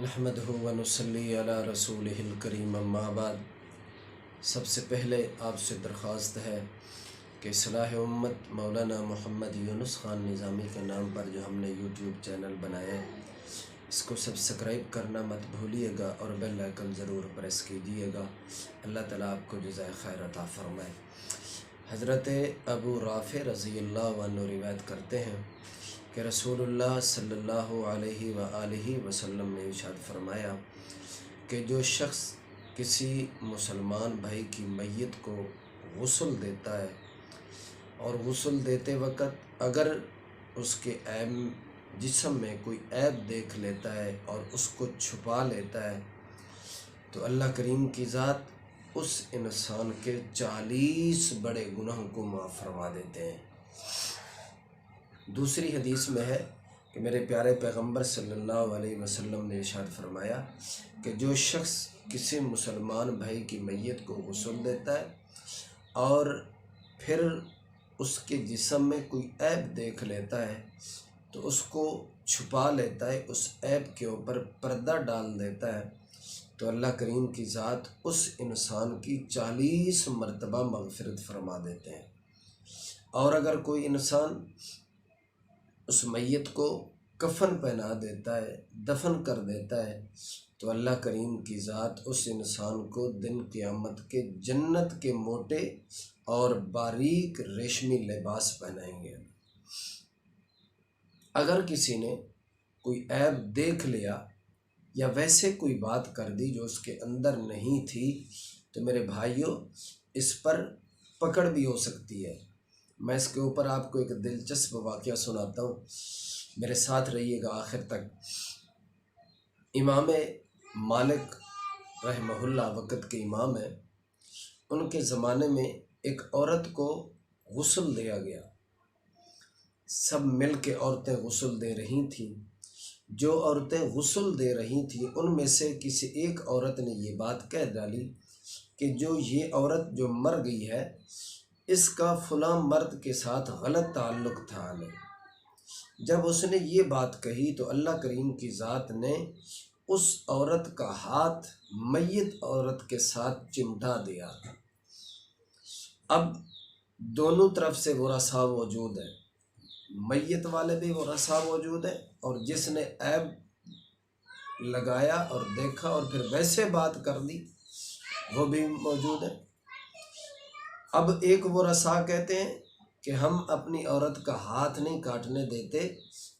نحمدہ و نصلی علی رسولہ الکریم اما بعد۔ سب سے پہلے آپ سے درخواست ہے کہ اصلاح امت مولانا محمد یونس خان نظامی کے نام پر جو ہم نے یوٹیوب چینل بنایا ہے، اس کو سبسکرائب کرنا مت بھولیے گا اور بیل آئیکن ضرور پریس کیجیے گا۔ اللہ تعالیٰ آپ کو جزائے خیر عطا فرمائے۔ حضرت ابو رافع رضی اللہ عنہ روایت کرتے ہیں کہ رسول اللہ صلی اللہ علیہ وآلہ وسلم نے ارشاد فرمایا کہ جو شخص کسی مسلمان بھائی کی میت کو غسل دیتا ہے اور غسل دیتے وقت اگر اس کے جسم میں کوئی عیب دیکھ لیتا ہے اور اس کو چھپا لیتا ہے تو اللہ کریم کی ذات اس انسان کے 40 بڑے گناہوں کو معاف فرما دیتے ہیں۔ دوسری حدیث میں ہے کہ میرے پیارے پیغمبر صلی اللہ علیہ وسلم نے ارشاد فرمایا کہ جو شخص کسی مسلمان بھائی کی میت کو غسل دیتا ہے اور پھر اس کے جسم میں کوئی عیب دیکھ لیتا ہے تو اس کو چھپا لیتا ہے، اس عیب کے اوپر پردہ ڈال دیتا ہے تو اللہ کریم کی ذات اس انسان کی 40 مرتبہ مغفرت فرما دیتے ہیں۔ اور اگر کوئی انسان اس میت کو کفن پہنا دیتا ہے، دفن کر دیتا ہے تو اللہ کریم کی ذات اس انسان کو دن قیامت کے جنت کے موٹے اور باریک ریشمی لباس پہنائیں گے۔ اگر کسی نے کوئی عیب دیکھ لیا یا ویسے کوئی بات کر دی جو اس کے اندر نہیں تھی تو میرے بھائیوں اس پر پکڑ بھی ہو سکتی ہے۔ میں اس کے اوپر آپ کو ایک دلچسپ واقعہ سناتا ہوں، میرے ساتھ رہیے گا آخر تک۔ امام مالک رحمہ اللہ وقت کے امام ہیں، ان کے زمانے میں ایک عورت کو غسل دیا گیا۔ سب مل کے عورتیں غسل دے رہی تھیں۔ جو عورتیں غسل دے رہی تھیں ان میں سے کسی ایک عورت نے یہ بات کہہ ڈالی کہ جو یہ عورت جو مر گئی ہے اس کا فلاں مرد کے ساتھ غلط تعلق تھا۔ جب اس نے یہ بات کہی تو اللہ کریم کی ذات نے اس عورت کا ہاتھ میت عورت کے ساتھ چمٹا دیا۔ اب دونوں طرف سے ورثاء موجود ہیں، میت والے بھی ورثاء موجود ہیں اور جس نے عیب لگایا اور دیکھا اور پھر ویسے بات کر دی وہ بھی موجود ہے۔ اب ایک ورثاء کہتے ہیں کہ ہم اپنی عورت کا ہاتھ نہیں کاٹنے دیتے،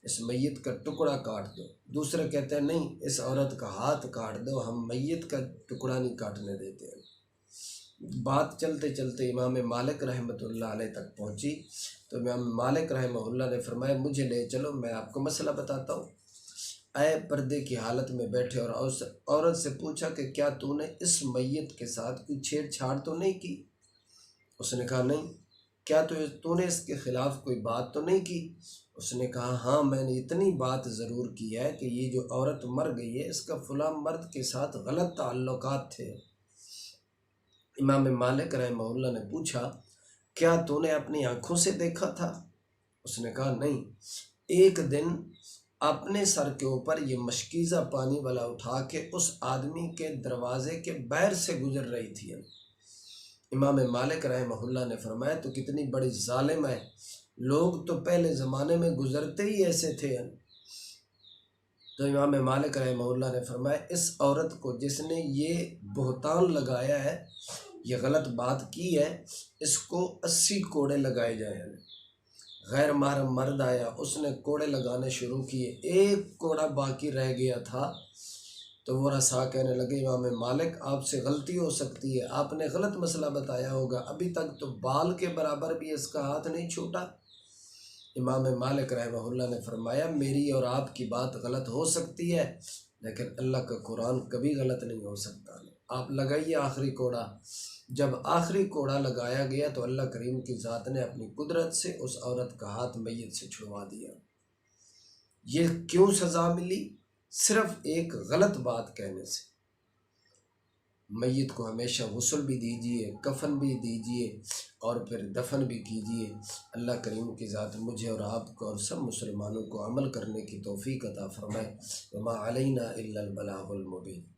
اس میت کا ٹکڑا کاٹ دو۔ دوسرے کہتے ہیں نہیں، اس عورت کا ہاتھ کاٹ دو، ہم میت کا ٹکڑا نہیں کاٹنے دیتے۔ بات چلتے چلتے امام مالک رحمۃ اللہ علیہ تک پہنچی تو امام مالک رحمہ اللہ نے فرمایا مجھے لے چلو، میں آپ کو مسئلہ بتاتا ہوں۔ اے پردے کی حالت میں بیٹھے اور عورت سے پوچھا کہ کیا تو نے اس میت کے ساتھ کوئی چھیڑ چھاڑ تو نہیں کی؟ اس نے کہا نہیں۔ کیا تو نے اس کے خلاف کوئی بات تو نہیں کی؟ اس نے کہا ہاں، میں نے اتنی بات ضرور کی ہے کہ یہ جو عورت مر گئی ہے اس کا فلاں مرد کے ساتھ غلط تعلقات تھے۔ امام مالک رحمہ اللہ نے پوچھا کیا تو نے اپنی آنکھوں سے دیکھا تھا؟ اس نے کہا نہیں۔ ایک دن اپنے سر کے اوپر یہ مشکیزہ پانی والا اٹھا کے اس آدمی کے دروازے کے باہر سے گزر رہی تھی۔ امام مالک رحمہ اللہ نے فرمایا تو کتنی بڑی ظالم ہے، لوگ تو پہلے زمانے میں گزرتے ہی ایسے تھے۔ تو امام مالک رحمہ اللہ نے فرمایا اس عورت کو جس نے یہ بہتان لگایا ہے، یہ غلط بات کی ہے، اس کو 80 کوڑے لگائے جائیں۔ غیر محرم مرد آیا، اس نے کوڑے لگانے شروع کیے، ایک کوڑا باقی رہ گیا تھا تو وہ ورثاء کہنے لگے امام مالک آپ سے غلطی ہو سکتی ہے، آپ نے غلط مسئلہ بتایا ہوگا، ابھی تک تو بال کے برابر بھی اس کا ہاتھ نہیں چھوٹا۔ امام مالک رحمہ اللہ نے فرمایا میری اور آپ کی بات غلط ہو سکتی ہے لیکن اللہ کا قرآن کبھی غلط نہیں ہو سکتا۔ آپ لگائیے آخری کوڑا۔ جب آخری کوڑا لگایا گیا تو اللہ کریم کی ذات نے اپنی قدرت سے اس عورت کا ہاتھ میت سے چھڑوا دیا۔ یہ کیوں سزا ملی؟ صرف ایک غلط بات کہنے سے۔ میت کو ہمیشہ غسل بھی دیجیے، کفن بھی دیجیے اور پھر دفن بھی کیجیے۔ اللہ کریم کی ذات مجھے اور آپ کو اور سب مسلمانوں کو عمل کرنے کی توفیق عطا فرمائے۔ وما علینا الا البلاغ المبین۔